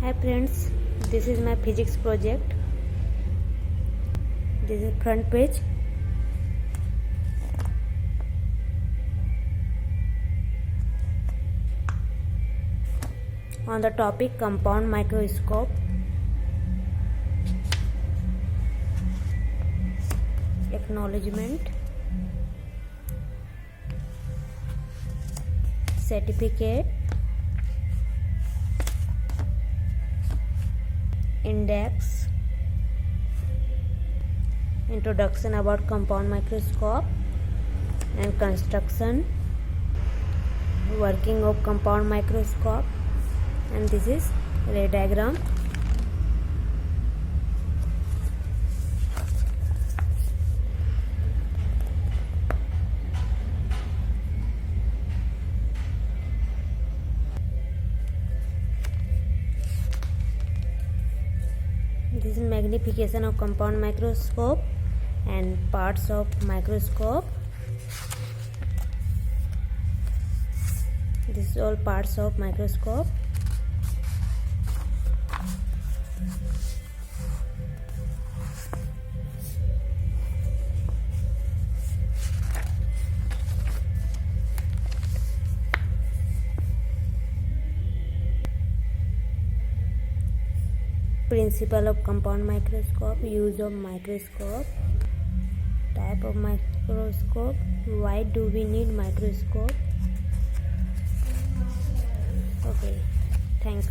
Hi friends, this is my physics project. This is front page. On the topic compound microscope. Acknowledgement. Certificate. Index. Introduction about compound microscope and construction, working of compound microscope, and this is ray diagram. This is magnification of compound microscope and parts of microscope. This is all parts of microscope. Principle of compound microscope, use of microscope, type of microscope, why do we need microscope. Okay, thanks.